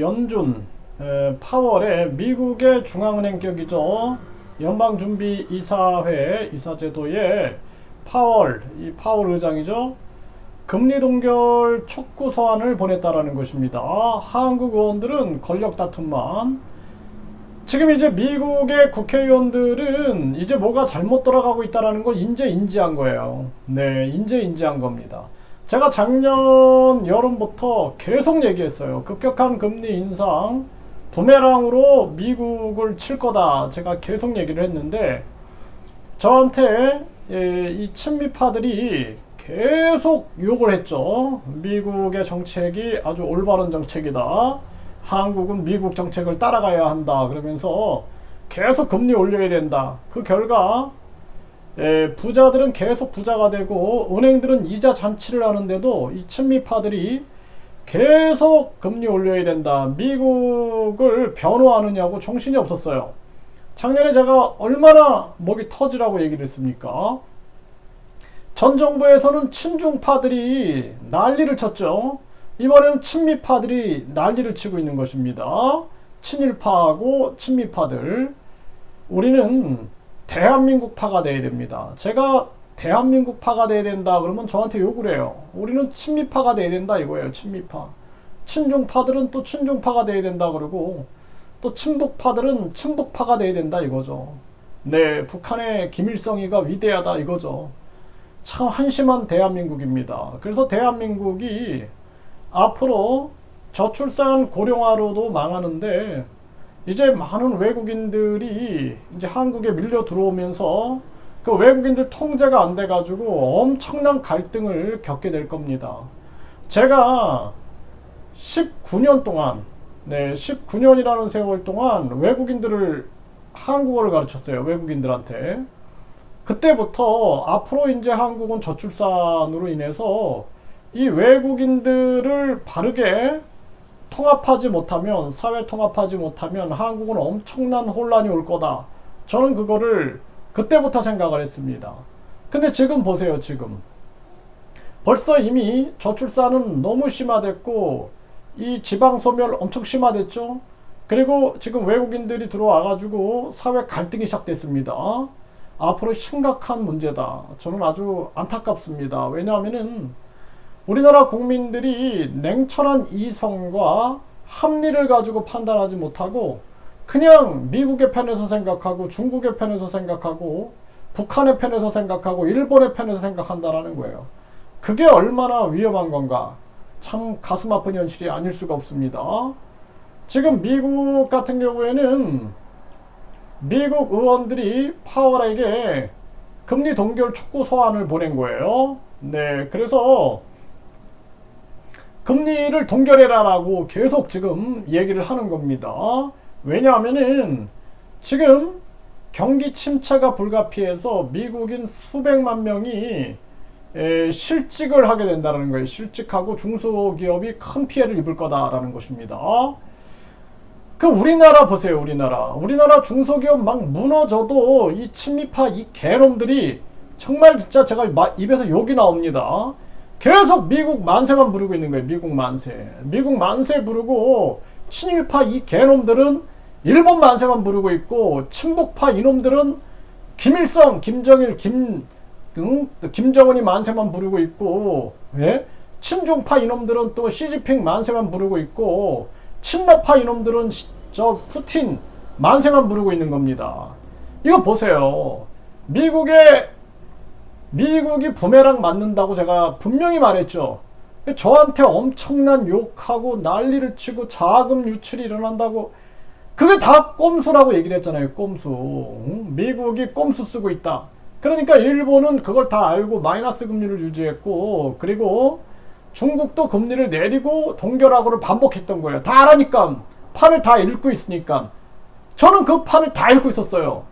연준 8월에 미국의 중앙은행격이죠. 연방준비이사회 이사제도의 이 파월 의장이죠. 금리 동결 촉구 서한을 보냈다라는 것입니다. 한국 의원들은 권력 다툼만. 지금 이제 미국의 국회의원들은 이제 뭐가 잘못 돌아가고 있다라는 걸 이제 인지한 거예요. 네, 이제 인지한 겁니다. 제가 작년 여름부터 계속 얘기했어요. 급격한 금리 인상 부메랑으로 미국을 칠 거다. 제가 계속 얘기를 했는데 저한테 이 친미파들이 계속 욕을 했죠. 미국의 정책이 아주 올바른 정책이다. 한국은 미국 정책을 따라가야 한다. 그러면서 계속 금리 올려야 된다. 그 결과 부자들은 계속 부자가 되고 은행들은 이자 잔치를 하는데도 이 친미파들이 계속 금리 올려야 된다. 미국을 변호하느냐고 정신이 없었어요. 작년에 제가 얼마나 목이 터지라고 얘기를 했습니까? 전 정부에서는 친중파들이 난리를 쳤죠. 이번에는 친미파들이 난리를 치고 있는 것입니다. 친일파하고 친미파들. 우리는 대한민국파가 돼야 됩니다. 제가 대한민국파가 돼야 된다 그러면 저한테 욕을 해요. 우리는 친미파가 돼야 된다 이거예요. 친미파. 친중파들은 또 친중파가 돼야 된다 그러고 또 친북파들은 친북파가 돼야 된다 이거죠. 네, 북한의 김일성이가 위대하다 이거죠. 참 한심한 대한민국입니다. 그래서 대한민국이 앞으로 저출산 고령화로도 망하는데 이제 많은 외국인들이 이제 한국에 밀려 들어오면서 그 외국인들 통제가 안 돼가지고 엄청난 갈등을 겪게 될 겁니다. 제가 19년 동안 19년이라는 세월 동안 외국인들을 한국어를 가르쳤어요. 외국인들한테. 그때부터 앞으로 이제 한국은 저출산으로 인해서 이 외국인들을 바르게 통합하지 못하면, 사회 통합하지 못하면 한국은 엄청난 혼란이 올 거다. 저는 그거를 그때부터 생각을 했습니다. 근데 지금 보세요. 지금 벌써 이미 저출산은 너무 심화됐고 이 지방소멸 엄청 심화됐죠. 그리고 지금 외국인들이 들어와 가지고 사회 갈등이 시작됐습니다. 앞으로 심각한 문제다. 저는 아주 안타깝습니다. 왜냐하면은 우리나라 국민들이 냉철한 이성과 합리를 가지고 판단하지 못하고 그냥 미국의 편에서 생각하고 중국의 편에서 생각하고 북한의 편에서 생각하고 일본의 편에서 생각한다라는 거예요. 그게 얼마나 위험한 건가. 참 가슴 아픈 현실이 아닐 수가 없습니다. 지금 미국 같은 경우에는 미국 의원들이 파월에게 금리 동결 촉구 서한을 보낸 거예요. 네, 그래서 금리를 동결해라라고 계속 지금 얘기를 하는 겁니다. 왜냐하면은 지금 경기 침체가 불가피해서 미국인 수백만 명이 실직을 하게 된다는 거예요. 실직하고 중소기업이 큰 피해를 입을 거다라는 것입니다. 그 우리나라 보세요. 우리나라 중소기업 막 무너져도 이 친미파 이 개놈들이 정말 진짜 제가 입에서 욕이 나옵니다. 계속 미국 만세만 부르고 있는 거예요. 미국 만세 부르고 친일파 이 개놈들은 일본 만세만 부르고 있고 친북파 이놈들은 김일성, 김정일, 김정은이 만세만 부르고 있고, 예? 친중파 이놈들은 또 시진핑 만세만 부르고 있고 친러파 이놈들은 저 푸틴 만세만 부르고 있는 겁니다. 이거 보세요. 미국이 부메랑 맞는다고 제가 분명히 말했죠. 저한테 엄청난 욕하고 난리를 치고 자금 유출이 일어난다고 그게 다 꼼수라고 얘기를 했잖아요. 꼼수. 미국이 꼼수 쓰고 있다. 그러니까 일본은 그걸 다 알고 마이너스 금리를 유지했고 그리고 중국도 금리를 내리고 동결하고를 반복했던 거예요. 다 알아니까. 판을 다 읽고 있으니까. 저는 그 판을 다 읽고 있었어요.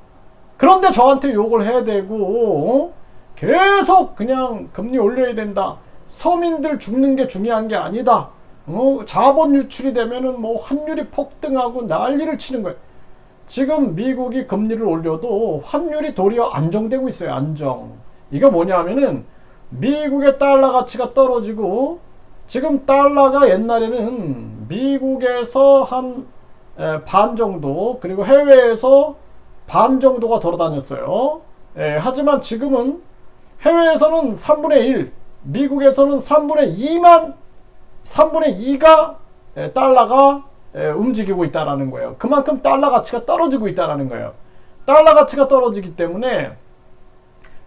그런데 저한테 욕을 해야 되고 계속 그냥 금리 올려야 된다. 서민들 죽는 게 중요한 게 아니다. 자본 유출이 되면은 뭐 환율이 폭등하고 난리를 치는 거예요. 지금 미국이 금리를 올려도 환율이 도리어 안정되고 있어요. 안정. 이거 뭐냐면은 미국의 달러 가치가 떨어지고 지금 달러가 옛날에는 미국에서 한 반 정도, 그리고 해외에서 반 정도가 돌아다녔어요. 하지만 지금은 해외에서는 3분의 1, 미국에서는 3분의 2가 달러가 움직이고 있다는 거예요. 그만큼 달러 가치가 떨어지고 있다는 거예요. 달러 가치가 떨어지기 때문에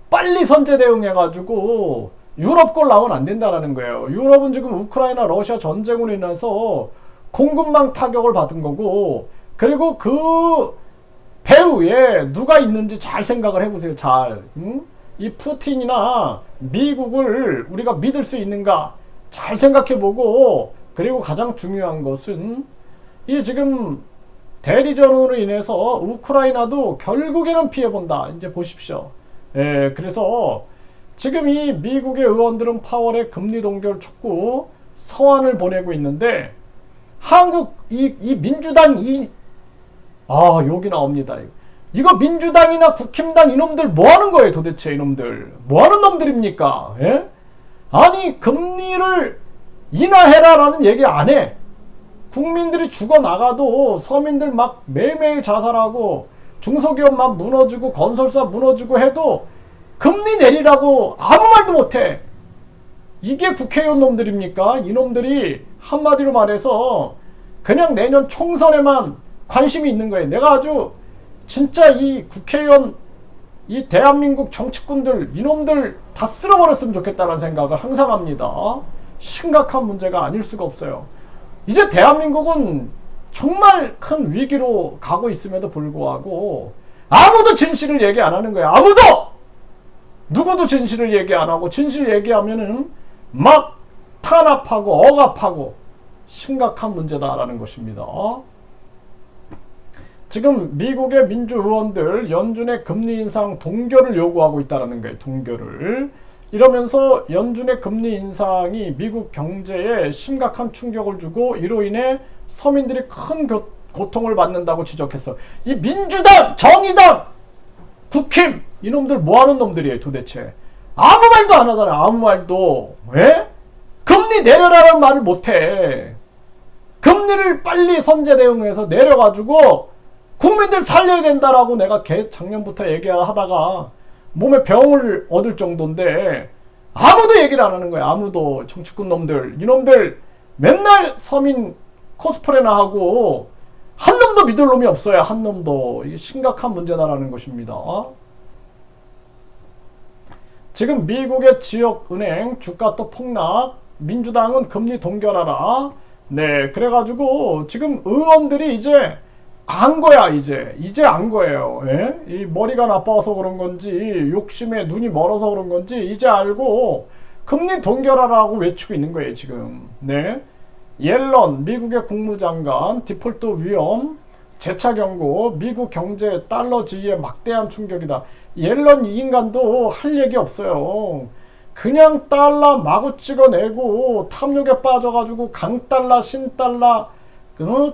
빨리 선제 대응해가지고 유럽 걸 나오면 안 된다는 거예요. 유럽은 지금 우크라이나 러시아 전쟁으로 인해서 공급망 타격을 받은 거고, 그리고 그 배후에 누가 있는지 잘 생각을 해보세요. 잘. 이 푸틴이나 미국을 우리가 믿을 수 있는가 잘 생각해보고, 그리고 가장 중요한 것은 이 지금 대리전으로 인해서 우크라이나도 결국에는 피해본다. 이제 보십시오. 그래서 지금 이 미국의 의원들은 8월에 금리 동결 촉구 서한을 보내고 있는데, 한국 이 민주당 여기 나옵니다. 이거 민주당이나 국힘당 이놈들 뭐 하는 거예요, 도대체 이놈들? 뭐 하는 놈들입니까? 예? 아니, 금리를 인하해라라는 얘기 안 해. 국민들이 죽어나가도 서민들 막 매일매일 자살하고 중소기업만 무너지고 건설사 무너지고 해도 금리 내리라고 아무 말도 못해. 이게 국회의원 놈들입니까? 이놈들이 한마디로 말해서 그냥 내년 총선에만 관심이 있는 거예요. 내가 아주 진짜 이 국회의원, 이 대한민국 정치꾼들 이놈들 다 쓸어버렸으면 좋겠다는 생각을 항상 합니다. 심각한 문제가 아닐 수가 없어요. 이제 대한민국은 정말 큰 위기로 가고 있음에도 불구하고 아무도 진실을 얘기 안 하는 거예요. 아무도! 누구도 진실을 얘기 안 하고, 진실 얘기하면은 막 탄압하고 억압하고 심각한 문제다라는 것입니다. 지금 미국의 민주의원들 연준의 금리 인상 동결을 요구하고 있다는 거예요. 동결을. 이러면서 연준의 금리 인상이 미국 경제에 심각한 충격을 주고 이로 인해 서민들이 큰 고통을 받는다고 지적했어. 이 민주당, 정의당, 국힘 이놈들 뭐하는 놈들이에요 도대체. 아무 말도 안 하잖아요. 아무 말도. 왜? 금리 내려라는 말을 못해. 금리를 빨리 선제 대응해서 내려가지고 국민들 살려야 된다라고 내가 작년부터 얘기하다가 몸에 병을 얻을 정도인데 아무도 얘기를 안 하는 거야. 아무도. 정치꾼 놈들 이놈들 맨날 서민 코스프레나 하고 한 놈도 믿을 놈이 없어요. 한 놈도. 이게 심각한 문제다라는 것입니다. 지금 미국의 지역은행 주가 또 폭락, 민주당은 금리 동결하라. 네, 그래가지고 지금 의원들이 이제 안 거야. 이제 안 거예요. 예? 이 머리가 나빠서 그런 건지 욕심에 눈이 멀어서 그런 건지 이제 알고 금리 동결하라고 외치고 있는 거예요 지금. 네, 옐런 미국의 국무장관 디폴트 위험 재차 경고, 미국 경제 달러 지위에 막대한 충격이다. 옐런 이 인간도 할 얘기 없어요. 그냥 달러 마구 찍어내고 탐욕에 빠져가지고 강달러 신달러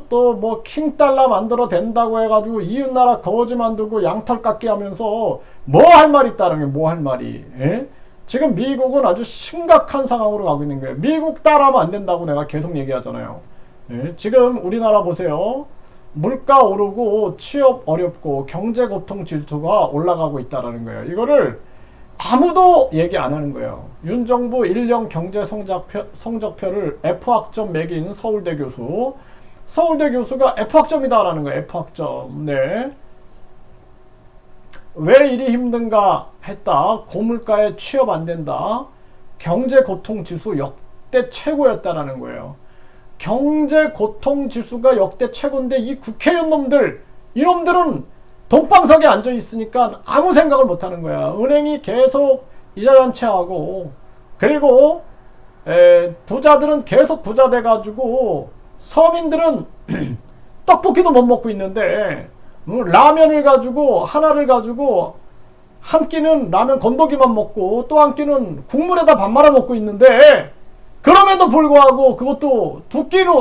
또 뭐 킹달러 만들어 된다고 해가지고 이웃나라 거지 만들고 양털 깎기 하면서 뭐 할 말이 있다는 게 뭐 할 말이. 예? 지금 미국은 아주 심각한 상황으로 가고 있는 거예요. 미국 따라하면 안 된다고 내가 계속 얘기하잖아요. 예? 지금 우리나라 보세요. 물가 오르고 취업 어렵고 경제 고통 지수가 올라가고 있다는 거예요. 이거를 아무도 얘기 안 하는 거예요. 윤 정부 1년 경제 성적표를 F학점 매긴 서울대 교수. 서울대 교수가 F학점이다라는 거예요. F학점. 네. 왜 일이 힘든가 했다. 고물가에 취업 안 된다. 경제 고통 지수 역대 최고였다라는 거예요. 경제 고통 지수가 역대 최고인데 이 국회의원 놈들, 이놈들은 돈방석에 앉아 있으니까 아무 생각을 못 하는 거야. 은행이 계속 이자 잔치하고, 그리고 부자들은 계속 부자 돼가지고 서민들은 떡볶이도 못 먹고 있는데 라면을 가지고 하나를 가지고 한 끼는 라면 건더기만 먹고 또 한 끼는 국물에다 밥 말아 먹고 있는데, 그럼에도 불구하고 그것도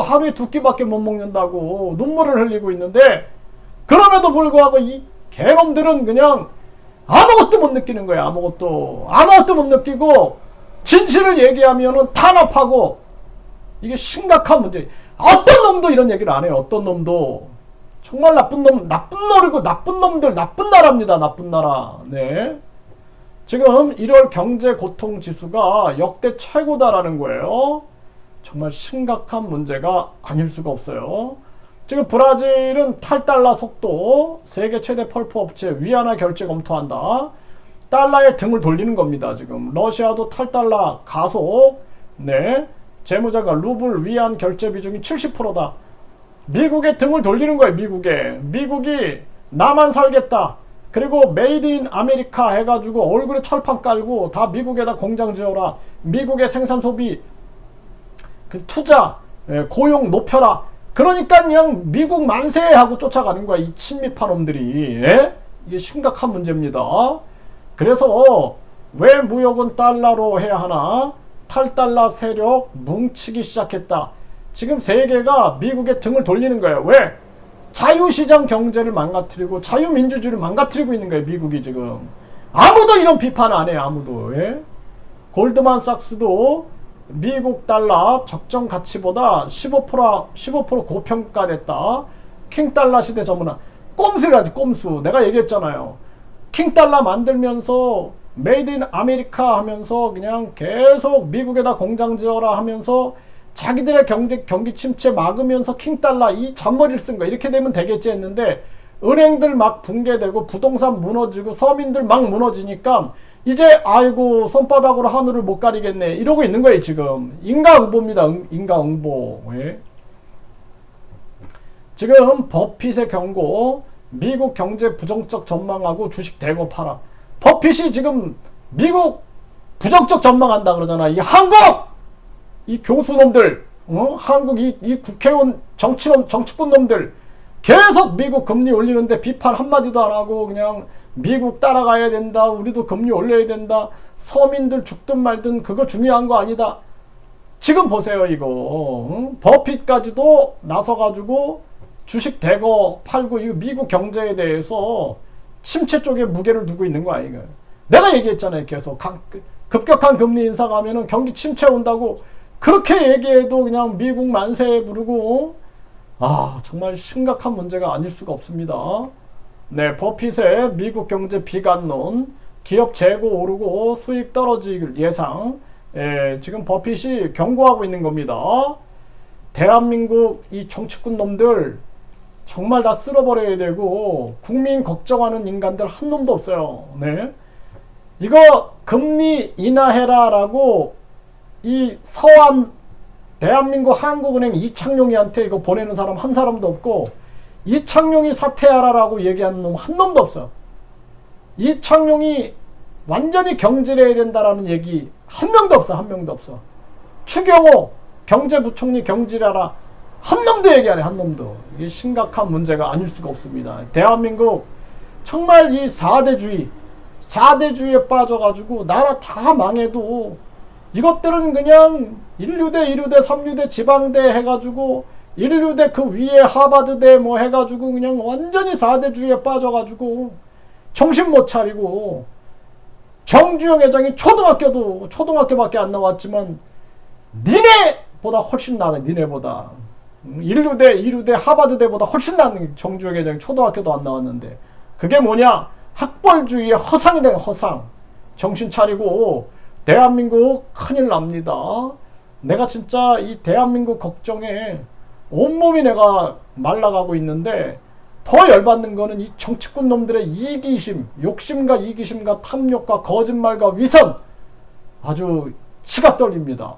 하루에 두 끼밖에 못 먹는다고 눈물을 흘리고 있는데, 그럼에도 불구하고 이 개놈들은 그냥 아무것도 못 느끼는 거야. 아무것도 못 느끼고 진실을 얘기하면은 탄압하고. 이게 심각한 문제. 어떤 놈도 이런 얘기를 안 해요. 어떤 놈도. 정말 나쁜 놈, 나쁜 노리고 나쁜 놈들, 나쁜 나라입니다. 나쁜 나라. 네. 지금 1월 경제 고통 지수가 역대 최고다라는 거예요. 정말 심각한 문제가 아닐 수가 없어요. 지금 브라질은 탈달러 속도, 세계 최대 펄프 업체 위안화 결제 검토한다. 달러에 등을 돌리는 겁니다. 지금 러시아도 탈달러 가속. 네. 재무자가 루블 위안 결제 비중이 70%다. 미국에 등을 돌리는 거예요. 미국이 나만 살겠다. 그리고 메이드 인 아메리카 해가지고 얼굴에 철판 깔고 다 미국에다 공장 지어라. 미국의 생산 소비, 그 투자, 고용 높여라. 그러니까 그냥 미국 만세 하고 쫓아가는 거야. 이 친미파 놈들이. 예? 이게 심각한 문제입니다. 그래서 왜 무역은 달러로 해야 하나? 탈달러 세력 뭉치기 시작했다. 지금 세계가 미국의 등을 돌리는 거예요. 왜? 자유시장 경제를 망가뜨리고 자유민주주의를 망가뜨리고 있는 거예요. 미국이 지금. 아무도 이런 비판 안 해요. 아무도. 예? 골드만삭스도 미국 달러 적정 가치보다 15% 고평가됐다. 킹달러 시대 전문화. 꼼수라지 꼼수. 내가 얘기했잖아요. 킹달러 만들면서 메이드 인 아메리카 하면서 그냥 계속 미국에다 공장 지어라 하면서 자기들의 경기 침체 막으면서 킹달러 이 잔머리를 쓴 거. 이렇게 되면 되겠지 했는데 은행들 막 붕괴되고 부동산 무너지고 서민들 막 무너지니까 이제 아이고 손바닥으로 하늘을 못 가리겠네 이러고 있는 거예요. 지금 인과응보입니다. 인과응보. 예. 지금 버핏의 경고, 미국 경제 부정적 전망하고 주식 대거 팔아. 버핏이 지금 미국 부정적 전망한다 그러잖아. 이 한국! 이 교수놈들, 한국 이 국회의원 정치권 놈들 계속 미국 금리 올리는데 비판 한마디도 안 하고 그냥 미국 따라가야 된다. 우리도 금리 올려야 된다. 서민들 죽든 말든 그거 중요한 거 아니다. 지금 보세요 이거. 버핏까지도 나서가지고 주식 대거 팔고 이거 미국 경제에 대해서 침체 쪽에 무게를 두고 있는 거 아니에요. 내가 얘기했잖아요. 계속 급격한 금리 인상 하면은 경기 침체 온다고 그렇게 얘기해도 그냥 미국 만세 부르고 정말 심각한 문제가 아닐 수가 없습니다. 네, 버핏의 미국 경제 비관론, 기업 재고 오르고 수익 떨어질 예상. 지금 버핏이 경고하고 있는 겁니다. 대한민국 이 정치꾼 놈들 정말 다 쓸어버려야 되고 국민 걱정하는 인간들 한 놈도 없어요. 네. 이거 금리 인하해라라고 이 서한 대한민국 한국은행 이창용이한테 이거 보내는 사람 한 사람도 없고 이창용이 사퇴하라라고 얘기하는 놈 한 놈도 없어. 이창용이 완전히 경질해야 된다라는 얘기 한 명도 없어. 한 명도 없어. 추경호 경제부총리 경질하라 한 놈도 얘기 안 해. 한 놈도. 이게 심각한 문제가 아닐 수가 없습니다. 대한민국 정말 이 4대주의에 빠져가지고 나라 다 망해도 이것들은 그냥 1류대, 2류대, 3류대, 지방대 해가지고 1류대 그 위에 하버드대 뭐 해가지고 그냥 완전히 4대주의에 빠져가지고 정신 못 차리고 정주영 회장이 초등학교밖에 안 나왔지만 니네보다 훨씬 나네. 니네보다 1류대, 2류대, 하버드대보다 훨씬 나는 정주영 회장이 초등학교도 안 나왔는데 그게 뭐냐? 학벌주의의 허상이 된 허상. 정신 차리고 대한민국 큰일 납니다. 내가 진짜 이 대한민국 걱정에 온몸이 내가 말라가고 있는데 더 열받는 거는 이 정치꾼 놈들의 이기심, 욕심과 이기심과 탐욕과 거짓말과 위선 아주 치가 떨립니다.